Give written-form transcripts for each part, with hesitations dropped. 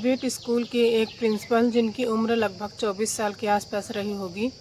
Private school के एक principal, जिनकी उम्र लगभग 24 साल के आसपास रही होगी,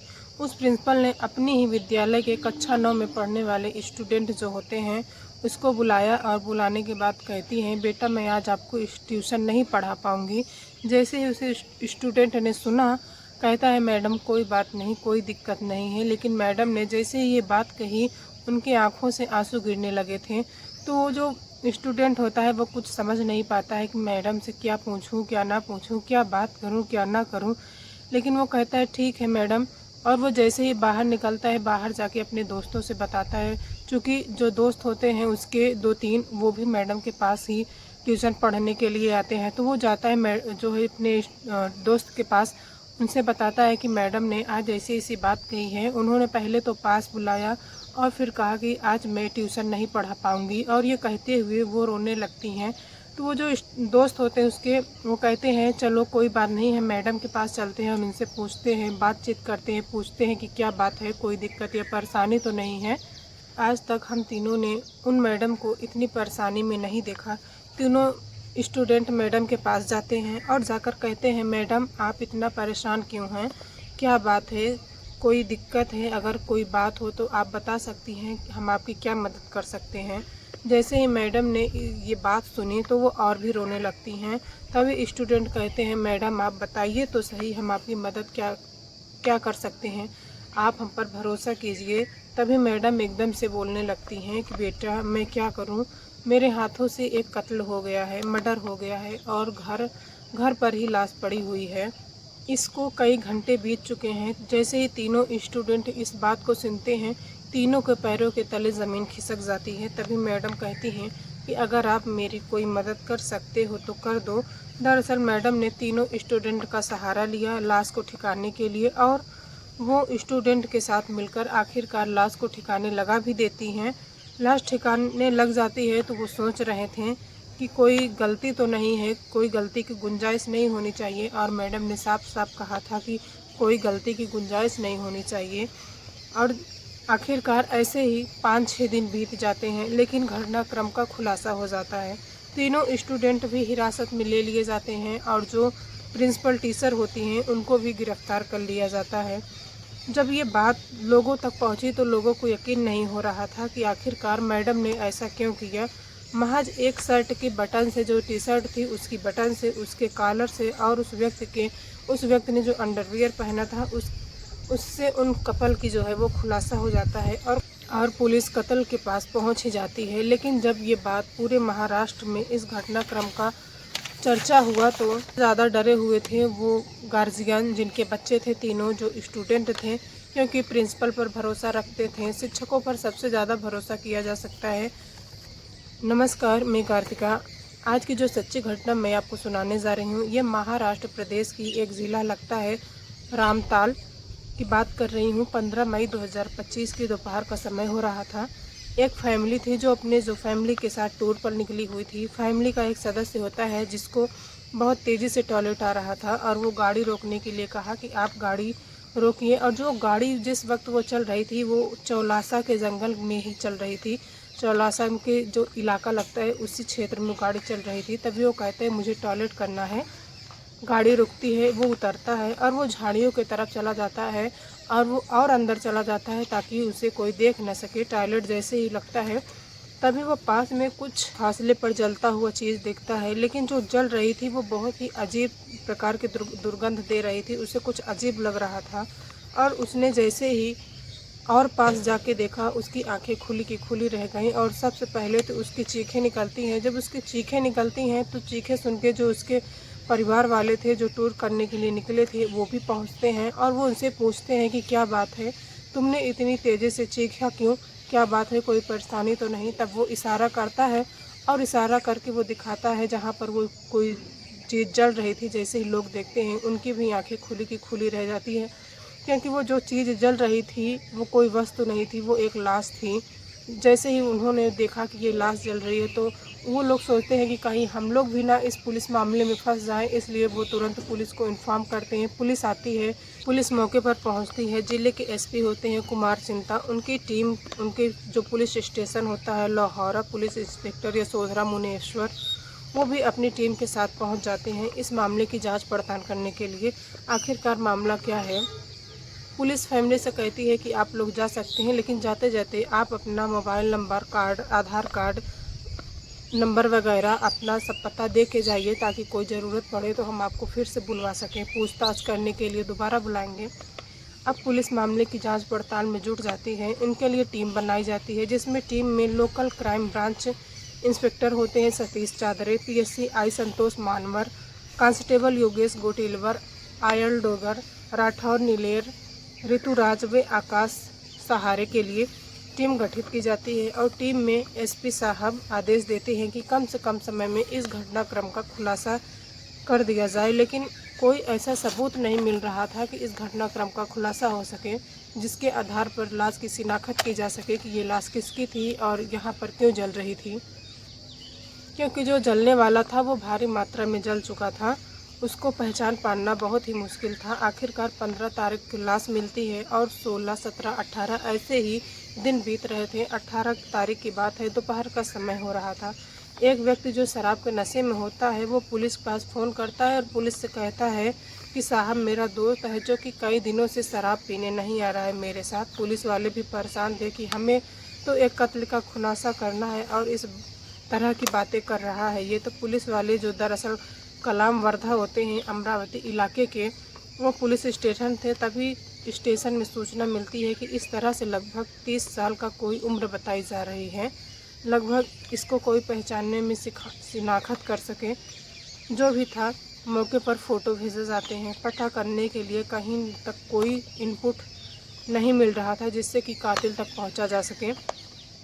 उस प्रिंसिपल ने अपनी ही विद्यालय के कक्षा 9 में पढ़ने वाले स्टूडेंट जो होते हैं उसको बुलाया और बुलाने के बाद कहती हैं, बेटा मैं आज आपको ट्यूशन नहीं पढ़ा पाऊँगी। जैसे ही उसे स्टूडेंट ने सुना, कहता है मैडम कोई बात नहीं, कोई दिक्कत नहीं है। लेकिन मैडम ने जैसे ही ये बात कही, उनकी आंखों से आंसू गिरने लगे थे। तो वो जो स्टूडेंट होता है वो कुछ समझ नहीं पाता है कि मैडम से क्या पूछूं, क्या ना पूछूं, क्या बात करूं, क्या ना करूं। लेकिन वो कहता है ठीक है मैडम, और वो जैसे ही बाहर निकलता है, बाहर जाके अपने दोस्तों से बताता है। क्योंकि जो दोस्त होते हैं उसके 2-3 वो भी मैडम के पास ही ट्यूशन पढ़ने के लिए आते हैं। तो वो जाता है जो है अपने दोस्त के पास, उनसे बताता है कि मैडम ने आज ऐसी ऐसी बात कही है। उन्होंने पहले तो पास बुलाया और फिर कहा कि आज मैं ट्यूशन नहीं पढ़ा पाऊँगी, और ये कहते हुए वो रोने लगती हैं। तो वो जो दोस्त होते हैं उसके, वो कहते हैं चलो कोई बात नहीं है, मैडम के पास चलते हैं, हम इनसे पूछते हैं, बातचीत करते हैं, पूछते हैं कि क्या बात है, कोई दिक्कत या परेशानी तो नहीं है। आज तक हम तीनों ने उन मैडम को इतनी परेशानी में नहीं देखा। तीनों स्टूडेंट मैडम के पास जाते हैं और जाकर कहते हैं, मैडम आप इतना परेशान क्यों हैं, क्या बात है, कोई दिक्कत है, अगर कोई बात हो तो आप बता सकती हैं, हम आपकी क्या मदद कर सकते हैं। जैसे ही मैडम ने ये बात सुनी तो वो और भी रोने लगती हैं। तभी स्टूडेंट कहते हैं, मैडम आप बताइए तो सही, हम आपकी मदद क्या क्या कर सकते हैं, आप हम पर भरोसा कीजिए। तभी मैडम एकदम से बोलने लगती हैं कि बेटा मैं क्या करूं, मेरे हाथों से एक कत्ल हो गया है, मर्डर हो गया है, और घर पर ही लाश पड़ी हुई है। इसको कई घंटे बीत चुके हैं। जैसे ही तीनों स्टूडेंट इस बात को सुनते हैं, तीनों के पैरों के तले ज़मीन खिसक जाती है। तभी मैडम कहती हैं कि अगर आप मेरी कोई मदद कर सकते हो तो कर दो। दरअसल मैडम ने तीनों स्टूडेंट का सहारा लिया लाश को ठिकाने के लिए, और वो स्टूडेंट के साथ मिलकर आखिरकार लाश को ठिकाने लगा भी देती हैं। लाश ठिकाने लग जाती है तो वो सोच रहे थे कि कोई गलती तो नहीं है, कोई गलती की गुंजाइश नहीं होनी चाहिए, और मैडम ने साफ साफ कहा था कि कोई गलती की गुंजाइश नहीं होनी चाहिए। और आखिरकार ऐसे ही 5-6 दिन बीत जाते हैं, लेकिन घटनाक्रम का खुलासा हो जाता है। तीनों स्टूडेंट भी हिरासत में ले लिए जाते हैं, और जो प्रिंसिपल टीचर होती हैं उनको भी गिरफ्तार कर लिया जाता है। जब ये बात लोगों तक पहुंची तो लोगों को यकीन नहीं हो रहा था कि आखिरकार मैडम ने ऐसा क्यों किया। महज एक शर्ट के बटन से, जो टी शर्ट थी उसकी बटन से, उसके कॉलर से, और उस व्यक्ति ने जो अंडरवियर पहना था उससे उन कपल की जो है वो खुलासा हो जाता है, और पुलिस कत्ल के पास पहुंच ही जाती है। लेकिन जब ये बात पूरे महाराष्ट्र में इस घटनाक्रम का चर्चा हुआ तो ज़्यादा डरे हुए थे वो गार्जियन, जिनके बच्चे थे तीनों जो स्टूडेंट थे, क्योंकि प्रिंसिपल पर भरोसा रखते थे। शिक्षकों पर सबसे ज़्यादा भरोसा किया जा सकता है। नमस्कार, मैं कार्तिका। आज की जो सच्ची घटना मैं आपको सुनाने जा रही हूँ, ये महाराष्ट्र प्रदेश की एक ज़िला लगता है रामताल की बात कर रही हूँ। 15 मई 2025 की दोपहर का समय हो रहा था। एक फैमिली थी जो फैमिली के साथ टूर पर निकली हुई थी। फैमिली का एक सदस्य होता है जिसको बहुत तेज़ी से टॉयलेट आ रहा था, और वो गाड़ी रोकने के लिए कहा कि आप गाड़ी रोकिए। और जो गाड़ी जिस वक्त वो चल रही थी वो चौलासा के जंगल में ही चल रही थी। चौलासा के जो इलाका लगता है उसी क्षेत्र में गाड़ी चल रही थी। तभी वो कहते हैं मुझे टॉयलेट करना है। गाड़ी रुकती है, वो उतरता है और वो झाड़ियों की तरफ चला जाता है, और वो और अंदर चला जाता है ताकि उसे कोई देख न सके। टॉयलेट जैसे ही लगता है तभी वो पास में कुछ फासले पर जलता हुआ चीज़ देखता है, लेकिन जो जल रही थी वो बहुत ही अजीब प्रकार की दुर्गंध दे रही थी। उसे कुछ अजीब लग रहा था, और उसने जैसे ही और पास जाके देखा, उसकी आंखें खुली की खुली रह गईं। और सबसे पहले तो उसकी चीखें निकलती हैं। जब उसकी चीखें निकलती हैं तो चीखें सुन के जो उसके परिवार वाले थे जो टूर करने के लिए निकले थे वो भी पहुंचते हैं, और वो उनसे पूछते हैं कि क्या बात है, तुमने इतनी तेज़ी से चीखा क्यों, क्या बात है, कोई परेशानी तो नहीं। तब वो इशारा करता है, और इशारा करके वो दिखाता है जहाँ पर वो कोई चीज़ जल रही थी। जैसे ही लोग देखते हैं उनकी भी आंखें खुली की खुली रह जाती हैं, क्योंकि वो जो चीज़ जल रही थी वो कोई वस्तु नहीं थी, वो एक लाश थी। जैसे ही उन्होंने देखा कि ये लाश जल रही है तो वो लोग सोचते हैं कि कहीं हम लोग भी ना इस पुलिस मामले में फंस जाएं, इसलिए वो तुरंत पुलिस को इन्फॉर्म करते हैं। पुलिस आती है, पुलिस मौके पर पहुंचती है। जिले के एसपी होते हैं कुमार चिंता, उनकी टीम, उनके जो पुलिस स्टेशन होता है लाहौरा, पुलिस इंस्पेक्टर यशोधरा मुनेश्वर, वो भी अपनी टीम के साथ पहुंच जाते हैं इस मामले की जांच पड़ताल करने के लिए। आखिरकार मामला क्या है? पुलिस फैमिली से कहती है कि आप लोग जा सकते हैं, लेकिन जाते जाते आप अपना मोबाइल नंबर, कार्ड, आधार कार्ड नंबर वगैरह अपना सब पता दे के जाइए, ताकि कोई ज़रूरत पड़े तो हम आपको फिर से बुलवा सकें, पूछताछ करने के लिए दोबारा बुलाएंगे। अब पुलिस मामले की जांच पड़ताल में जुट जाती है। इनके लिए टीम बनाई जाती है, जिसमें टीम में लोकल क्राइम ब्रांच इंस्पेक्टर होते हैं सतीश चादरे, पीएससी आई संतोष मानवर, कांस्टेबल योगेश गोटिलवर, आयल डोगर, राठौर नीलेर, ऋतुराज व आकाश सहारे के लिए टीम गठित की जाती है। और टीम में एसपी साहब आदेश देते हैं कि कम से कम समय में इस घटनाक्रम का खुलासा कर दिया जाए, लेकिन कोई ऐसा सबूत नहीं मिल रहा था कि इस घटनाक्रम का खुलासा हो सके, जिसके आधार पर लाश की शिनाख्त की जा सके कि ये लाश किसकी थी और यहाँ पर क्यों जल रही थी। क्योंकि जो जलने वाला था वो भारी मात्रा में जल चुका था, उसको पहचान पाना बहुत ही मुश्किल था। आखिरकार 15 तारीख की लाश मिलती है और 16, 17, 18 ऐसे ही दिन बीत रहे थे। 18 तारीख की बात है, दोपहर का समय हो रहा था। एक व्यक्ति जो शराब के नशे में होता है वो पुलिस के पास फ़ोन करता है और पुलिस से कहता है कि साहब, मेरा दोस्त है जो कि कई दिनों से शराब पीने नहीं आ रहा है मेरे साथ। पुलिस वाले भी परेशान थे कि हमें तो एक कत्ल का खुलासा करना है और इस तरह की बातें कर रहा है ये। तो पुलिस वाले, जो दरअसल कलाम वर्धा होते हैं अमरावती इलाके के, वो पुलिस स्टेशन थे। तभी स्टेशन में सूचना मिलती है कि इस तरह से लगभग 30 साल का कोई उम्र बताई जा रही है, लगभग इसको कोई पहचानने में शिनाख्त कर सके। जो भी था, मौके पर फ़ोटो भेजे जाते हैं। पता करने के लिए कहीं तक कोई इनपुट नहीं मिल रहा था जिससे कि कातिल तक पहुंचा जा सके,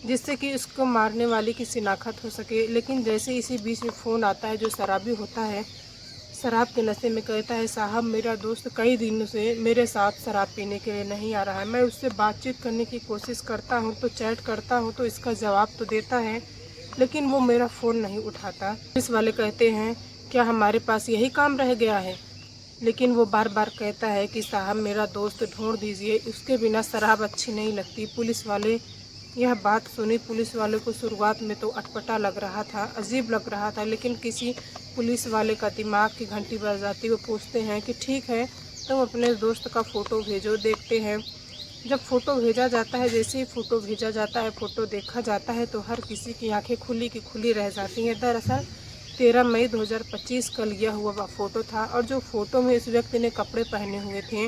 जिससे कि उसको मारने वाले की शिनाख्त हो सके। लेकिन जैसे इसी बीच में फ़ोन आता है जो शराबी होता है, शराब के नशे में कहता है, साहब, मेरा दोस्त कई दिनों से मेरे साथ शराब पीने के लिए नहीं आ रहा है। मैं उससे बातचीत करने की कोशिश करता हूं, तो चैट करता हूं, तो इसका जवाब तो देता है, लेकिन वो मेरा फ़ोन नहीं उठाता। पुलिस वाले कहते हैं, क्या हमारे पास यही काम रह गया है? लेकिन वो बार बार कहता है कि साहब, मेरा दोस्त ढूंढ दीजिए, उसके बिना शराब अच्छी नहीं लगती। पुलिस वाले यह बात सुनी। पुलिस वाले को शुरुआत में तो अटपटा लग रहा था, अजीब लग रहा था, लेकिन किसी पुलिस वाले का दिमाग की घंटी बज जाती। वो पूछते हैं कि ठीक है, तुम अपने दोस्त का फ़ोटो भेजो, देखते हैं। जब फ़ोटो भेजा जाता है, जैसे ही फ़ोटो भेजा जाता है, फ़ोटो देखा जाता है, तो हर किसी की आंखें खुली की खुली रह जाती हैं। दरअसल 13 मई 2025 का लिया हुआ फ़ोटो था, और जो फ़ोटो में इस व्यक्ति ने कपड़े पहने हुए थे,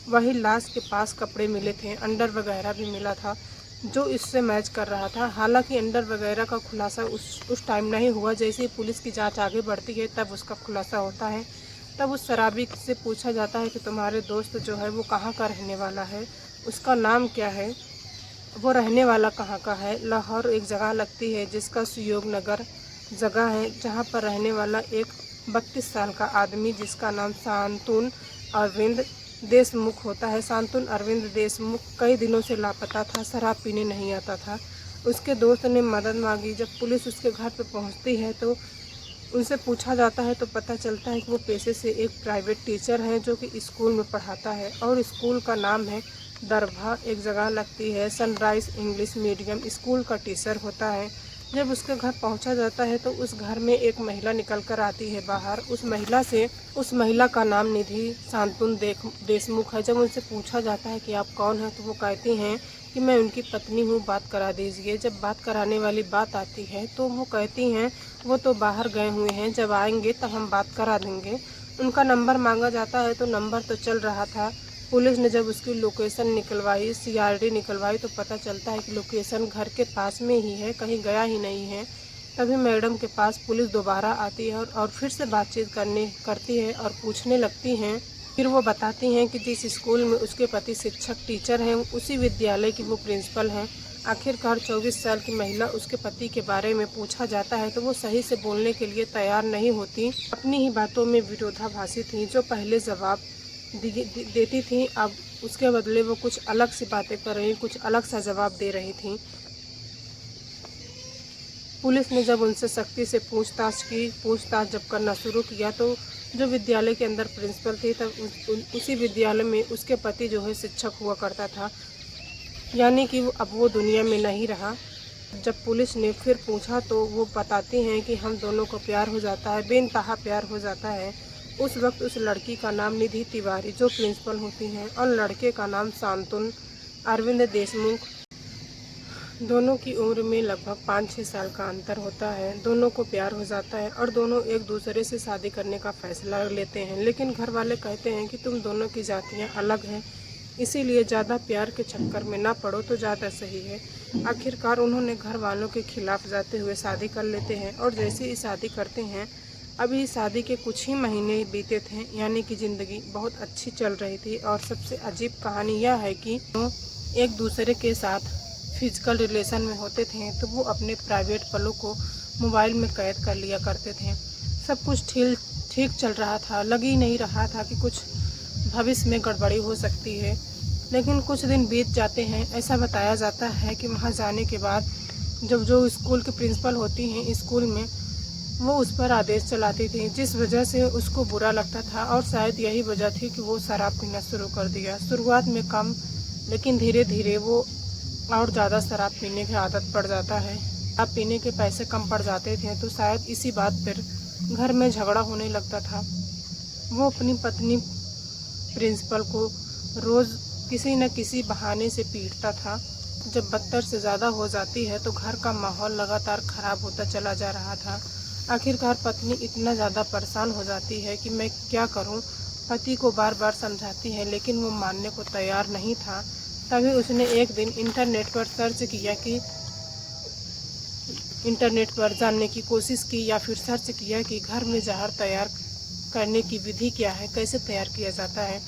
वही लाश के पास कपड़े मिले थे। अंडर वगैरह भी मिला था जो इससे मैच कर रहा था। हालांकि अंडर वगैरह का खुलासा उस टाइम नहीं हुआ। जैसे ही पुलिस की जांच आगे बढ़ती है, तब उसका खुलासा होता है। तब उस शराबी से पूछा जाता है कि तुम्हारे दोस्त जो है वो कहाँ का रहने वाला है, उसका नाम क्या है, वो रहने वाला कहाँ का है। लाहौर एक जगह लगती है जिसका सुयोग नगर जगह है, जहाँ पर रहने वाला एक 32 साल का आदमी जिसका नाम शांतुन अरविंद देशमुख होता है। शांतुन अरविंद देशमुख कई दिनों से लापता था, शराब पीने नहीं आता था। उसके दोस्त ने मदद मांगी। जब पुलिस उसके घर पर पहुंचती है तो उनसे पूछा जाता है, तो पता चलता है कि वो पेशे से एक प्राइवेट टीचर हैं जो कि स्कूल में पढ़ाता है, और स्कूल का नाम है दरभा, एक जगह लगती है। सनराइज इंग्लिश मीडियम स्कूल का टीचर होता है। जब उसके घर पहुंचा जाता है तो उस घर में एक महिला निकल कर आती है बाहर। उस महिला का नाम निधि शांतुन देशमुख है। जब उनसे पूछा जाता है कि आप कौन हैं, तो वो कहती हैं कि मैं उनकी पत्नी हूँ, बात करा दीजिए। जब बात कराने वाली बात आती है तो वो कहती हैं वो तो बाहर गए हुए हैं, जब आएंगे तब हम बात करा देंगे। उनका नंबर मांगा जाता है तो नंबर तो चल रहा था। पुलिस ने जब उसकी लोकेशन निकलवाई, सीआरडी निकलवाई, तो पता चलता है कि लोकेशन घर के पास में ही है, कहीं गया ही नहीं है। तभी मैडम के पास पुलिस दोबारा आती है और फिर से बातचीत करती है और पूछने लगती हैं। फिर वो बताती हैं कि जिस स्कूल में उसके पति शिक्षक टीचर हैं, उसी विद्यालय की वो प्रिंसिपल हैं। आखिरकार 24 साल की महिला, उसके पति के बारे में पूछा जाता है तो वो सही से बोलने के लिए तैयार नहीं होती। अपनी ही बातों में विरोधाभासी थी। जो पहले जवाब देती थी, अब उसके बदले वो कुछ अलग सी बातें कर रही, कुछ अलग सा जवाब दे रही थी। पुलिस ने जब उनसे सख्ती से पूछताछ जब करना शुरू किया, तो जो विद्यालय के अंदर प्रिंसिपल थी, तब उसी विद्यालय में उसके पति जो है शिक्षक हुआ करता था, यानी कि अब वो दुनिया में नहीं रहा। जब पुलिस ने फिर पूछा तो वो बताती हैं कि हम दोनों को प्यार हो जाता है, बेनतहा प्यार हो जाता है। उस वक्त उस लड़की का नाम निधि तिवारी जो प्रिंसिपल होती हैं और लड़के का नाम शांतनु अरविंद देशमुख। दोनों की उम्र में लगभग 5-6 साल का अंतर होता है। दोनों को प्यार हो जाता है और दोनों एक दूसरे से शादी करने का फैसला लेते हैं, लेकिन घर वाले कहते हैं कि तुम दोनों की जातियां अलग हैं, इसीलिए ज़्यादा प्यार के चक्कर में ना पड़ो तो ज़्यादा सही है। आखिरकार उन्होंने घर वालों के खिलाफ जाते हुए शादी कर लेते हैं और जैसे ही शादी करते हैं, अभी शादी के कुछ ही महीने बीते थे, यानी कि ज़िंदगी बहुत अच्छी चल रही थी। और सबसे अजीब कहानी यह है कि वो एक दूसरे के साथ फिजिकल रिलेशन में होते थे तो वो अपने प्राइवेट पलों को मोबाइल में कैद कर लिया करते थे। सब कुछ ठीक चल रहा था, लग ही नहीं रहा था कि कुछ भविष्य में गड़बड़ी हो सकती है। लेकिन कुछ दिन बीत जाते हैं। ऐसा बताया जाता है कि वहाँ जाने के बाद जब जो स्कूल की प्रिंसिपल होती हैं स्कूल में, वो उस पर आदेश चलाती थी, जिस वजह से उसको बुरा लगता था और शायद यही वजह थी कि वो शराब पीना शुरू कर दिया। शुरुआत में कम, लेकिन धीरे धीरे वो और ज़्यादा शराब पीने की आदत पड़ जाता है। शराब पीने के पैसे कम पड़ जाते थे तो शायद इसी बात पर घर में झगड़ा होने लगता था। वो अपनी पत्नी प्रिंसिपल को रोज़ किसी न किसी बहाने से पीटता था। जब बदतर से ज़्यादा हो जाती है तो घर का माहौल लगातार ख़राब होता चला जा रहा था। आखिरकार पत्नी इतना ज़्यादा परेशान हो जाती है कि मैं क्या करूं। पति को बार बार समझाती है लेकिन वो मानने को तैयार नहीं था। तभी उसने एक दिन इंटरनेट पर जानने की कोशिश की या फिर सर्च किया कि घर में जहर तैयार करने की विधि क्या है, कैसे तैयार किया जाता है।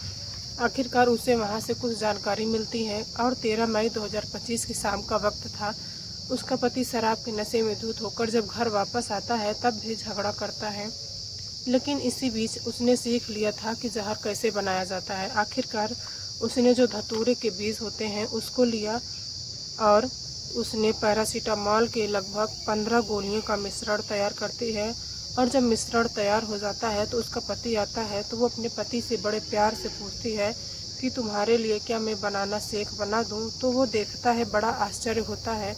आखिरकार उसे वहां से कुछ जानकारी मिलती है और 13 मई 2025 की शाम का वक्त था। उसका पति शराब के नशे में धुत होकर जब घर वापस आता है तब भी झगड़ा करता है, लेकिन इसी बीच उसने सीख लिया था कि जहर कैसे बनाया जाता है। आखिरकार उसने जो धतूरे के बीज होते हैं उसको लिया और उसने पैरासीटामॉल के लगभग 15 गोलियों का मिश्रण तैयार करती है। और जब मिश्रण तैयार हो जाता है तो उसका पति आता है तो वो अपने पति से बड़े प्यार से पूछती है कि तुम्हारे लिए क्या मैं बनाना शेक बना दूं। तो वो देखता है, बड़ा आश्चर्य होता है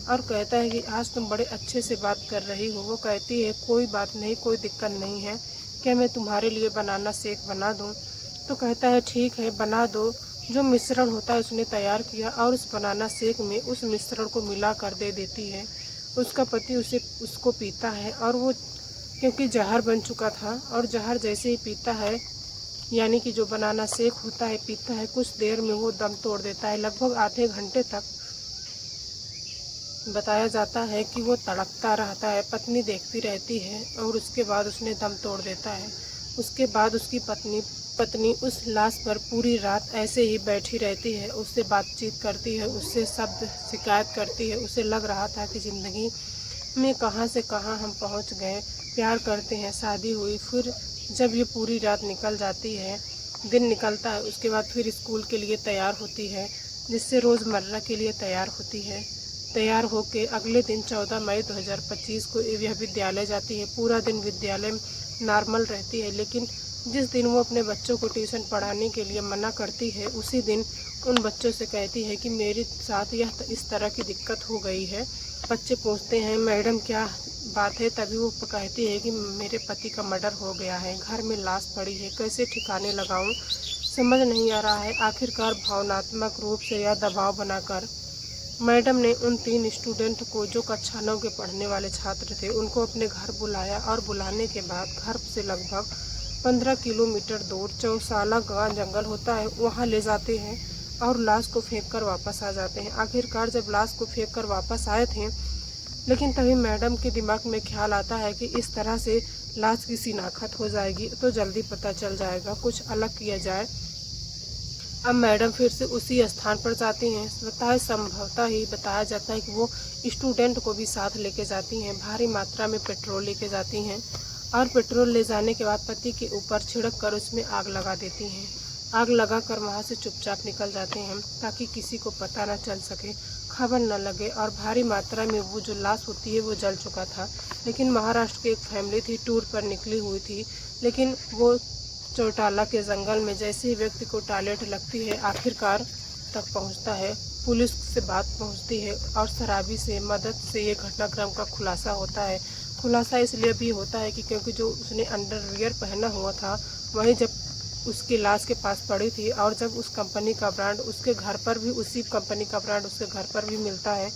और कहता है कि आज तुम बड़े अच्छे से बात कर रही हो। वो कहती है कोई बात नहीं, कोई दिक्कत नहीं है, क्या मैं तुम्हारे लिए बनाना शेक बना दूं। तो कहता है ठीक है बना दो। जो मिश्रण होता है उसने तैयार किया और उस बनाना शेक में उस मिश्रण को मिला कर दे देती है। उसका पति उसको पीता है और वो क्योंकि जहर बन चुका था और जहर जैसे ही पीता है, यानी कि जो बनाना शेक होता है पीता है, कुछ देर में वो दम तोड़ देता है। लगभग आधे घंटे तक बताया जाता है कि वो तड़पता रहता है। पत्नी देखती रहती है और उसके बाद उसने दम तोड़ देता है। उसके बाद उसकी पत्नी उस लाश पर पूरी रात ऐसे ही बैठी रहती है, उससे बातचीत करती है, उससे शब्द शिकायत करती है। उसे लग रहा था कि ज़िंदगी में कहाँ से कहाँ हम पहुँच गए। प्यार करते हैं, शादी हुई, फिर जब ये पूरी रात निकल जाती है, दिन निकलता है, उसके बाद फिर स्कूल के लिए तैयार होती है, जिससे रोज़मर्रा के लिए तैयार होती है। तैयार होके अगले दिन 14 मई 2025 को यह विद्यालय जाती है। पूरा दिन विद्यालय नॉर्मल रहती है, लेकिन जिस दिन वो अपने बच्चों को ट्यूशन पढ़ाने के लिए मना करती है, उसी दिन उन बच्चों से कहती है कि मेरे साथ इस तरह की दिक्कत हो गई है। बच्चे पूछते हैं मैडम क्या बात है, तभी वो कहती है कि मेरे पति का मर्डर हो गया है, घर में लाश पड़ी है, कैसे ठिकाने लगाऊं, समझ नहीं आ रहा है। आखिरकार भावनात्मक रूप से या दबाव बनाकर मैडम ने उन 3 स्टूडेंट को, जो कक्षा 9 के पढ़ने वाले छात्र थे, उनको अपने घर बुलाया और बुलाने के बाद घर से लगभग 15 किलोमीटर दूर चौसाला गांव जंगल होता है, वहां ले जाते हैं और लाश को फेंक कर वापस आ जाते हैं। आखिरकार जब लाश को फेंक कर वापस आए थे, लेकिन तभी मैडम के दिमाग में ख्याल आता है कि इस तरह से लाश की शिनाख्त हो जाएगी तो जल्दी पता चल जाएगा, कुछ अलग किया जाए। अब मैडम फिर से उसी स्थान पर जाती हैं। संभवतः ही बताया जाता है कि वो स्टूडेंट को भी साथ लेके जाती हैं। भारी मात्रा में पेट्रोल लेके जाती हैं और पेट्रोल ले जाने के बाद पति के ऊपर छिड़क कर उसमें आग लगा देती हैं। आग लगाकर वहाँ से चुपचाप निकल जाते हैं ताकि किसी को पता न चल सके, खबर न लगे। और भारी मात्रा में वो जो लाश होती है वो जल चुका था। लेकिन महाराष्ट्र की एक फैमिली थी, टूर पर निकली हुई थी, लेकिन वो चौटाला के जंगल में जैसे ही व्यक्ति को टॉयलेट लगती है, आखिरकार तक पहुंचता है पुलिस से बात पहुंचती है और शराबी से मदद से ये घटनाक्रम का खुलासा होता है। खुलासा इसलिए भी होता है कि क्योंकि जो उसने अंडरवियर पहना हुआ था वही जब उसकी लाश के पास पड़ी थी और जब उस कंपनी का ब्रांड उसके घर पर भी, उसी कंपनी का ब्रांड उसके घर पर भी मिलता है,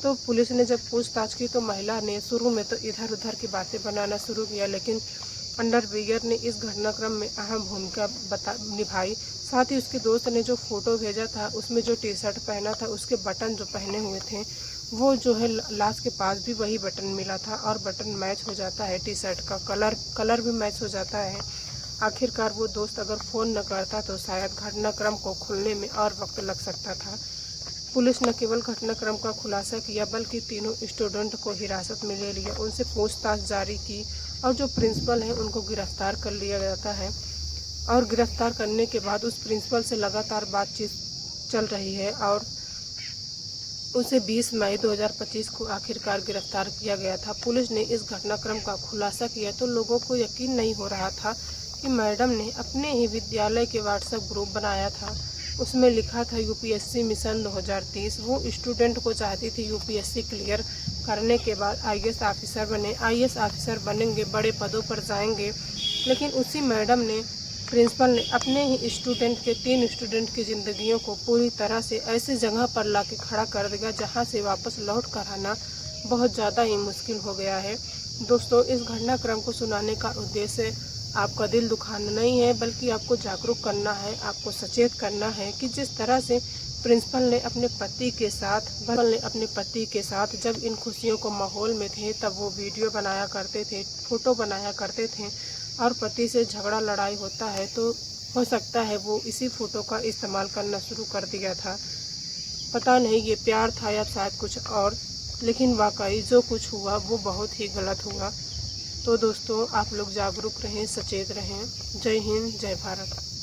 तो पुलिस ने जब पूछताछ की तो महिला ने शुरू में तो इधर उधर की बातें बनाना शुरू किया, लेकिन अंडरवियर ने इस घटनाक्रम में अहम भूमिका निभाई। साथ ही उसके दोस्त ने जो फ़ोटो भेजा था उसमें जो टी शर्ट पहना था उसके बटन जो पहने हुए थे वो जो है लाश के पास भी वही बटन मिला था और बटन मैच हो जाता है, टी शर्ट का कलर भी मैच हो जाता है। आखिरकार वो दोस्त अगर फ़ोन न करता तो शायद घटनाक्रम को खुलने में और वक्त लग सकता था। पुलिस न केवल घटनाक्रम का खुलासा किया बल्कि तीनों स्टूडेंट को हिरासत में ले लिया, उनसे पूछताछ जारी की और जो प्रिंसिपल हैं उनको गिरफ्तार कर लिया जाता है। और गिरफ्तार करने के बाद उस प्रिंसिपल से लगातार बातचीत चल रही है और उसे 20 मई 2025 को आखिरकार गिरफ्तार किया गया था। पुलिस ने इस घटनाक्रम का खुलासा किया तो लोगों को यकीन नहीं हो रहा था कि मैडम ने अपने ही विद्यालय के व्हाट्सएप ग्रुप बनाया था, उसमें लिखा था यूपीएससी मिशन 2030। वो स्टूडेंट को चाहती थी यूपीएससी क्लियर करने के बाद आईएएस ऑफिसर बने, आईएएस ऑफिसर बनेंगे, बड़े पदों पर जाएंगे। लेकिन उसी मैडम ने, प्रिंसिपल ने अपने ही स्टूडेंट के 3 स्टूडेंट की ज़िंदगियों को पूरी तरह से ऐसी जगह पर लाके खड़ा कर देगा जहां से वापस लौट कर आना बहुत ज़्यादा ही मुश्किल हो गया है। दोस्तों, इस घटनाक्रम को सुनाने का उद्देश्य आपका दिल दुखाना नहीं है बल्कि आपको जागरूक करना है, आपको सचेत करना है कि जिस तरह से प्रिंसिपल ने अपने पति के साथ जब इन खुशियों को माहौल में थे तब वो वीडियो बनाया करते थे, फ़ोटो बनाया करते थे और पति से झगड़ा लड़ाई होता है तो हो सकता है वो इसी फ़ोटो का इस्तेमाल करना शुरू कर दिया था। पता नहीं ये प्यार था या शायद कुछ और, लेकिन वाकई जो कुछ हुआ वो बहुत ही गलत हुआ। तो दोस्तों, आप लोग जागरूक रहें, सचेत रहें। जय हिंद, जय भारत।